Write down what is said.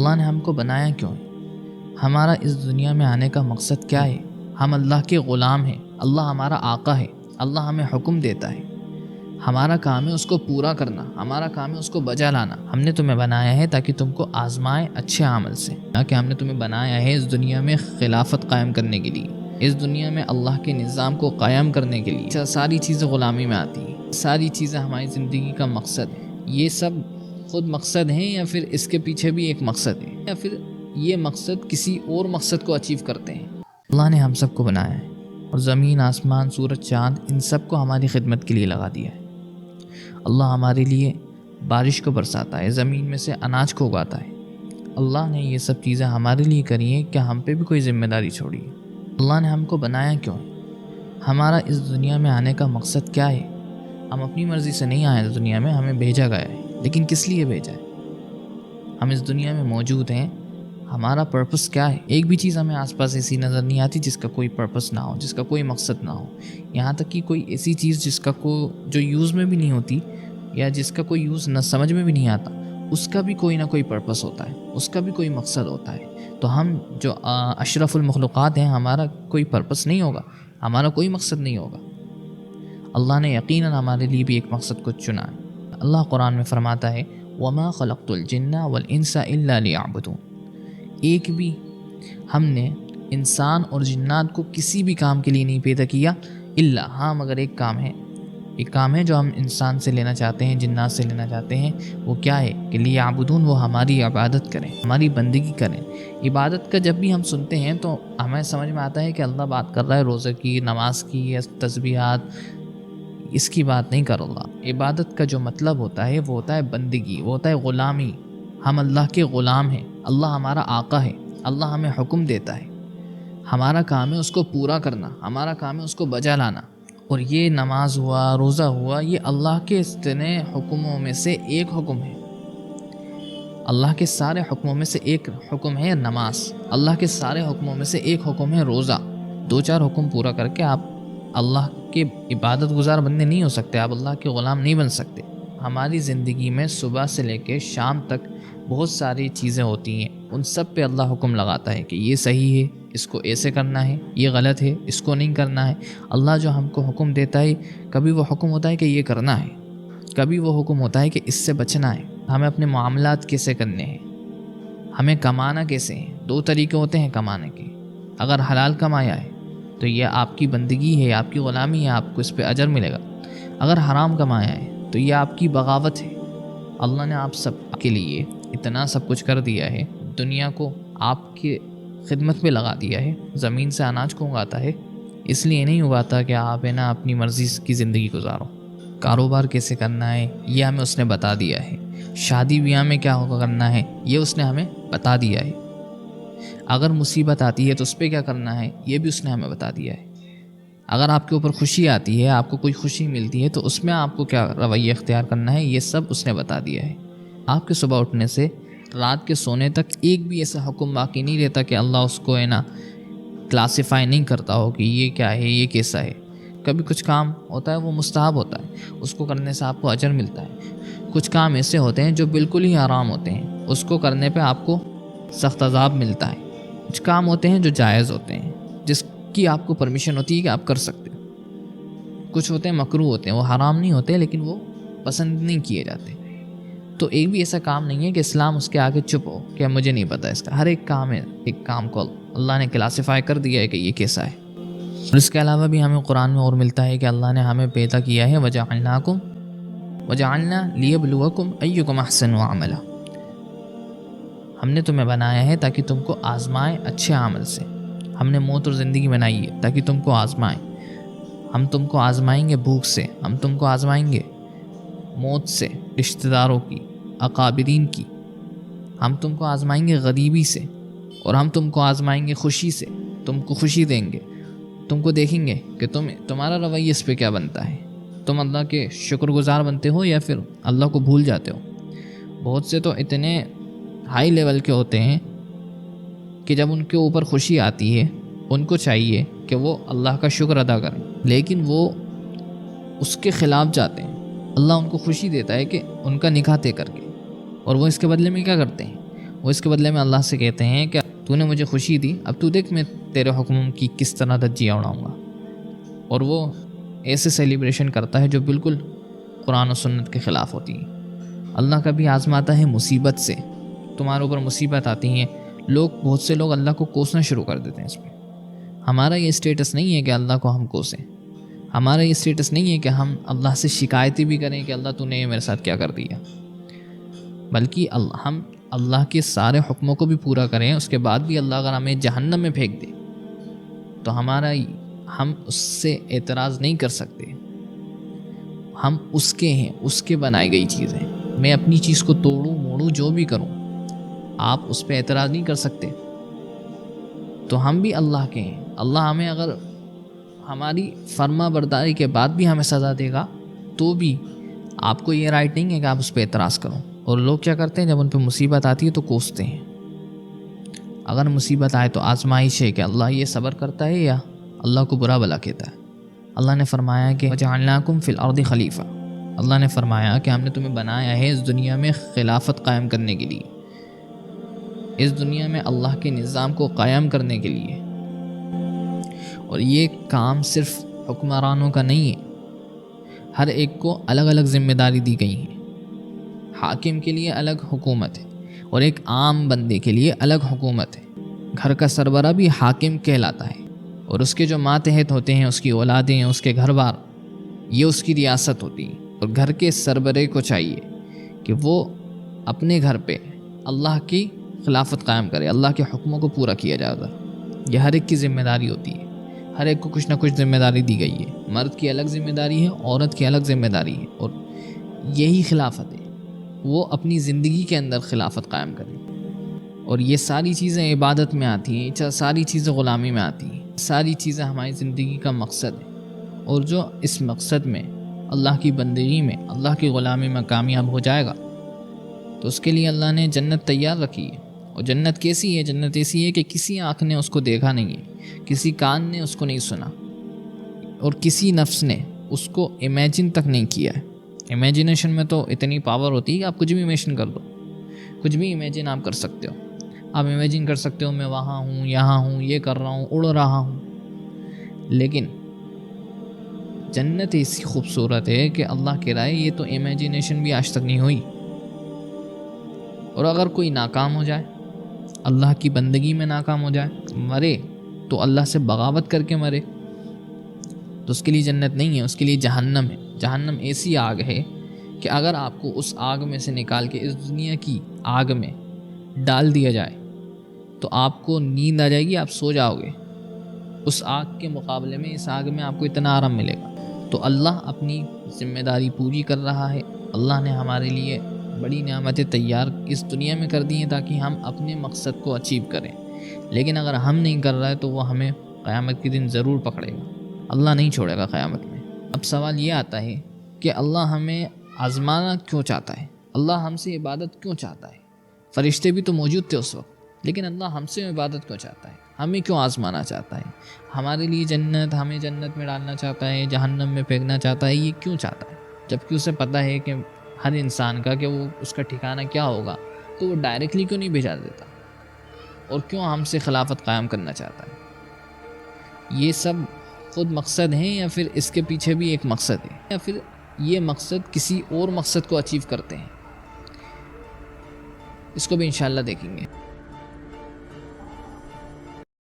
اللہ نے ہم کو بنایا کیوں ہے؟ ہمارا اس دنیا میں آنے کا مقصد کیا ہے؟ ہم اللہ کے غلام ہیں، اللہ ہمارا آقا ہے، اللہ ہمیں حکم دیتا ہے، ہمارا کام ہے اس کو پورا کرنا، ہمارا کام ہے اس کو بجا لانا۔ ہم نے تمہیں بنایا ہے تاکہ تم کو آزمائے اچھے عمل سے، تاکہ ہم نے تمہیں بنایا ہے اس دنیا میں خلافت قائم کرنے کے لیے، اس دنیا میں اللہ کے نظام کو قائم کرنے کے لیے۔ ساری چیزیں غلامی میں آتی ہیں، ساری چیزیں ہماری زندگی کا مقصد ہے۔ یہ سب خود مقصد ہیں یا پھر اس کے پیچھے بھی ایک مقصد ہے، یا پھر یہ مقصد کسی اور مقصد کو اچیو کرتے ہیں؟ اللہ نے ہم سب کو بنایا ہے اور زمین، آسمان، سورج، چاند، ان سب کو ہماری خدمت کے لیے لگا دیا ہے۔ اللہ ہمارے لیے بارش کو برساتا ہے، زمین میں سے اناج کو اگاتا ہے۔ اللہ نے یہ سب چیزیں ہمارے لیے کری ہیں، کہ ہم پہ بھی کوئی ذمہ داری چھوڑی ہے؟ اللہ نے ہم کو بنایا کیوں ہے؟ ہمارا اس دنیا میں آنے کا مقصد کیا ہے؟ ہم اپنی مرضی سے نہیں آئے اس دنیا میں، ہمیں بھیجا گیا ہے، لیکن کس لیے بھیجا ہے؟ ہم اس دنیا میں موجود ہیں، ہمارا پرپس کیا ہے؟ ایک بھی چیز ہمیں آس پاس ایسی نظر نہیں آتی جس کا کوئی پرپس نہ ہو، جس کا کوئی مقصد نہ ہو۔ یہاں تک کہ کوئی ایسی چیز جس کا جو یوز میں بھی نہیں ہوتی، یا جس کا کوئی یوز نہ سمجھ میں بھی نہیں آتا، اس کا بھی کوئی نہ کوئی پرپس ہوتا ہے، اس کا بھی کوئی مقصد ہوتا ہے۔ تو ہم جو اشرف المخلوقات ہیں، ہمارا کوئی پرپس نہیں ہوگا، ہمارا کوئی مقصد نہیں ہوگا۔ اللہ نے یقیناً ہمارے لیے بھی ایک مقصد کو چنا ہے۔ اللہ قرآن میں فرماتا ہے وَمَا خَلَقْتُ الْجِنَّ وَالْإِنسَ إِلَّا لِيَعْبُدُونِ، ایک بھی ہم نے انسان اور جنات کو کسی بھی کام کے لیے نہیں پیدا کیا، الا، ہاں مگر ایک کام ہے جو ہم انسان سے لینا چاہتے ہیں، جنات سے لینا چاہتے ہیں۔ وہ کیا ہے؟ کہ لیعبدون، وہ ہماری عبادت کریں، ہماری بندگی کریں۔ عبادت کا جب بھی ہم سنتے ہیں تو ہمیں سمجھ میں آتا ہے کہ اللہ بات کر رہا ہے روزے کی، نماز کی، یا تسبیحات، اس کی بات نہیں کر اللہ۔ عبادت کا جو مطلب ہوتا ہے وہ ہوتا ہے بندگی، وہ ہوتا ہے غلامی۔ ہم اللہ کے غلام ہیں، اللہ ہمارا آقا ہے، اللہ ہمیں حکم دیتا ہے، ہمارا کام ہے اس کو پورا کرنا، ہمارا کام ہے اس کو بجا لانا۔ اور یہ نماز ہوا، روزہ ہوا، یہ اللہ کے اتنے حکموں میں سے ایک حکم ہے۔ اللہ کے سارے حکموں میں سے ایک حکم ہے نماز، اللہ کے سارے حکموں میں سے ایک حکم ہے روزہ۔ 2-4 حکم پورا کر کے آپ اللہ کے عبادت گزار بندے نہیں ہو سکتے، آپ اللہ کے غلام نہیں بن سکتے۔ ہماری زندگی میں صبح سے لے کے شام تک بہت ساری چیزیں ہوتی ہیں، ان سب پہ اللہ حکم لگاتا ہے کہ یہ صحیح ہے، اس کو ایسے کرنا ہے، یہ غلط ہے، اس کو نہیں کرنا ہے۔ اللہ جو ہم کو حکم دیتا ہے، کبھی وہ حکم ہوتا ہے کہ یہ کرنا ہے، کبھی وہ حکم ہوتا ہے کہ اس سے بچنا ہے، ہمیں اپنے معاملات کیسے کرنے ہیں، ہمیں کمانا کیسے ہے۔ 2 طریقے ہوتے ہیں کمانے کے۔ اگر حلال کمایا ہے تو یہ آپ کی بندگی ہے، آپ کی غلامی ہے، آپ کو اس پہ اجر ملے گا۔ اگر حرام کمایا ہے تو یہ آپ کی بغاوت ہے۔ اللہ نے آپ سب کے لیے اتنا سب کچھ کر دیا ہے، دنیا کو آپ کی خدمت پہ لگا دیا ہے، زمین سے اناج کو اگاتا ہے، اس لیے نہیں اگاتا کہ آپ اپنی مرضی کی زندگی گزارو۔ کاروبار کیسے کرنا ہے یہ ہمیں اس نے بتا دیا ہے، شادی بیاہ میں کیا کرنا ہے یہ اس نے ہمیں بتا دیا ہے، اگر مصیبت آتی ہے تو اس پہ کیا کرنا ہے یہ بھی اس نے ہمیں بتا دیا ہے، اگر آپ کے اوپر خوشی آتی ہے، آپ کو کوئی خوشی ملتی ہے تو اس میں آپ کو کیا رویہ اختیار کرنا ہے یہ سب اس نے بتا دیا ہے۔ آپ کے صبح اٹھنے سے رات کے سونے تک ایک بھی ایسا حکم باقی نہیں رہتا کہ اللہ اس کو کلاسیفائی نہیں کرتا ہو کہ یہ کیا ہے، یہ کیسا ہے۔ کبھی کچھ کام ہوتا ہے وہ مستحب ہوتا ہے، اس کو کرنے سے آپ کو اجر ملتا ہے۔ کچھ کام ایسے ہوتے ہیں جو بالکل ہی حرام ہوتے ہیں، اس کو کرنے پہ آپ کو سخت عذاب ملتا ہے۔ کچھ کام ہوتے ہیں جو جائز ہوتے ہیں، جس کی آپ کو پرمیشن ہوتی ہے کہ آپ کر سکتے ہو۔ کچھ ہوتے ہیں مکروہ ہوتے ہیں، وہ حرام نہیں ہوتے لیکن وہ پسند نہیں کیے جاتے۔ تو ایک بھی ایسا کام نہیں ہے کہ اسلام اس کے آگے چپ ہو کہ مجھے نہیں پتا اس کا۔ ہر ایک کام ہے، ایک کام کو اللہ نے کلاسیفائی کر دیا ہے کہ یہ کیسا ہے۔ اور اس کے علاوہ بھی ہمیں قرآن میں اور ملتا ہے کہ اللہ نے ہمیں پیدا کیا ہے وَجَعَلْنَا لِيَبْلُوَكُمْ أَيُّكُمْ أَحْسَنُ عَمَلًا، ہم نے تمہیں بنایا ہے تاکہ تم کو آزمائے اچھے عمل سے۔ ہم نے موت اور زندگی بنائی ہے تاکہ تم کو آزمائیں۔ ہم تم کو آزمائیں گے بھوک سے، ہم تم کو آزمائیں گے موت سے، رشتہ داروں کی، اقابرین کی، ہم تم کو آزمائیں گے غریبی سے، اور ہم تم کو آزمائیں گے خوشی سے، تم کو خوشی دیں گے، تم کو دیکھیں گے کہ تمہارا رویہ اس پہ کیا بنتا ہے، تم اللہ کے شکر گزار بنتے ہو یا پھر اللہ کو بھول جاتے ہو۔ بہت سے تو اتنے ہائی لیول کے ہوتے ہیں کہ جب ان کے اوپر خوشی آتی ہے ان کو چاہیے کہ وہ اللہ کا شکر ادا کریں، لیکن وہ اس کے خلاف جاتے ہیں۔ اللہ ان کو خوشی دیتا ہے کہ ان کا نکاح طے کر کے، اور وہ اس کے بدلے میں کیا کرتے ہیں، وہ اس کے بدلے میں اللہ سے کہتے ہیں کہ تو نے مجھے خوشی دی، اب تو دیکھ میں تیرے حکم کی کس طرح دھجیاں اڑاؤں گا. اور وہ ایسے سیلیبریشن کرتا ہے جو بالکل قرآن و سنت کے خلاف ہوتی ہیں. اللہ کبھی آزماتا ہے مصیبت سے. تمہارے اوپر مصیبت آتی ہیں، بہت سے لوگ اللہ کو کوسنا شروع کر دیتے ہیں. اس میں ہمارا یہ اسٹیٹس نہیں ہے کہ اللہ کو ہم کوسیں. ہمارا یہ اسٹیٹس نہیں ہے کہ ہم اللہ سے شکایتیں بھی کریں کہ اللہ تو نے میرے ساتھ کیا کر دیا، بلکہ ہم اللہ کے سارے حکموں کو بھی پورا کریں. اس کے بعد بھی اللہ اگر ہمیں جہنم میں پھینک دے تو ہم اس سے اعتراض نہیں کر سکتے. ہم اس کے ہیں، اس کے بنائی گئی چیزیں. میں اپنی چیز کو توڑوں موڑوں جو بھی کروں، آپ اس پہ اعتراض نہیں کر سکتے. تو ہم بھی اللہ کے ہیں. اللہ ہمیں اگر ہماری فرما برداری کے بعد بھی ہمیں سزا دے گا تو بھی آپ کو یہ رائٹ نہیں ہے کہ آپ اس پہ اعتراض کرو. اور لوگ کیا کرتے ہیں، جب ان پہ مصیبت آتی ہے تو کوستے ہیں. اگر مصیبت آئے تو آزمائش ہے کہ اللہ یہ صبر کرتا ہے یا اللہ کو برا بلا کہتا ہے. اللہ نے فرمایا کہ وَجَعَلْنَاكُمْ فِي الْأَرْضِ خلیفہ. اللہ نے فرمایا کہ ہم نے تمہیں بنایا ہے اس دنیا میں خلافت قائم کرنے کے لیے، اس دنیا میں اللہ کے نظام کو قائم کرنے کے لیے. اور یہ کام صرف حکمرانوں کا نہیں ہے، ہر ایک کو الگ الگ ذمہ داری دی گئی ہے. حاکم کے لیے الگ حکومت ہے اور ایک عام بندے کے لیے الگ حکومت ہے. گھر کا سربراہ بھی حاکم کہلاتا ہے، اور اس کے جو ماتحت ہوتے ہیں، اس کی اولادیں، اس کے گھر بار، یہ اس کی ریاست ہوتی ہے. اور گھر کے سربراہ کو چاہیے کہ وہ اپنے گھر پہ اللہ کی خلافت قائم کرے، اللہ کے حکموں کو پورا کیا جائے گا. یہ ہر ایک کی ذمہ داری ہوتی ہے. ہر ایک کو کچھ نہ کچھ ذمہ داری دی گئی ہے. مرد کی الگ ذمہ داری ہے، عورت کی الگ ذمہ داری ہے. اور یہی خلافت ہے، وہ اپنی زندگی کے اندر خلافت قائم کرے. اور یہ ساری چیزیں عبادت میں آتی ہیں، ساری چیزیں غلامی میں آتی ہیں. ساری چیزیں ہماری زندگی کا مقصد ہے. اور جو اس مقصد میں اللہ کی بندگی میں، اللہ کی غلامی میں کامیاب ہو جائے گا تو اس کے لیے اللہ نے جنت تیار رکھی ہے. اور جنت کیسی ہے؟ جنت ایسی ہے کہ کسی آنکھ نے اس کو دیکھا نہیں ہے، کسی کان نے اس کو نہیں سنا، اور کسی نفس نے اس کو امیجن تک نہیں کیا ہے. امیجنیشن میں تو اتنی پاور ہوتی ہے کہ آپ کچھ بھی امیجن کر دو، کچھ بھی امیجن آپ کر سکتے ہو. آپ امیجن کر سکتے ہو میں وہاں ہوں، یہاں ہوں، یہ کر رہا ہوں، اڑ رہا ہوں. لیکن جنت ایسی خوبصورت ہے کہ اللہ کہہ رہا ہے یہ تو امیجنیشن بھی آج تک نہیں ہوئی. اور اگر کوئی ناکام ہو جائے، اللہ کی بندگی میں ناکام ہو جائے، مرے تو اللہ سے بغاوت کر کے مرے، تو اس کے لیے جنت نہیں ہے، اس کے لیے جہنم ہے. جہنم ایسی آگ ہے کہ اگر آپ کو اس آگ میں سے نکال کے اس دنیا کی آگ میں ڈال دیا جائے تو آپ کو نیند آ جائے گی، آپ سو جاؤ گے. اس آگ کے مقابلے میں اس آگ میں آپ کو اتنا آرام ملے گا. تو اللہ اپنی ذمہ داری پوری کر رہا ہے. اللہ نے ہمارے لیے بڑی نعمتیں تیار اس دنیا میں کر دی ہیں تاکہ ہم اپنے مقصد کو اچیو کریں. لیکن اگر ہم نہیں کر رہے تو وہ ہمیں قیامت کے دن ضرور پکڑے گا. اللہ نہیں چھوڑے گا قیامت میں. اب سوال یہ آتا ہے کہ اللہ ہمیں آزمانا کیوں چاہتا ہے؟ اللہ ہم سے عبادت کیوں چاہتا ہے؟ فرشتے بھی تو موجود تھے اس وقت، لیکن اللہ ہم سے عبادت کیوں چاہتا ہے؟ ہمیں کیوں آزمانا چاہتا ہے؟ ہمارے لیے ہمیں جنت میں ڈالنا چاہتا ہے، جہنم میں پھینکنا چاہتا ہے. یہ کیوں چاہتا ہے؟ جبکہ اسے پتہ ہے کہ ہر انسان کا کہ وہ اس کا ٹھکانہ کیا ہوگا، تو وہ ڈائریکٹلی کیوں نہیں بھیجا دیتا؟ اور کیوں ہم سے خلافت قائم کرنا چاہتا ہے؟ یہ سب خود مقصد ہیں یا پھر اس کے پیچھے بھی ایک مقصد ہے، یا پھر یہ مقصد کسی اور مقصد کو اچیو کرتے ہیں؟ اس کو بھی انشاءاللہ دیکھیں گے.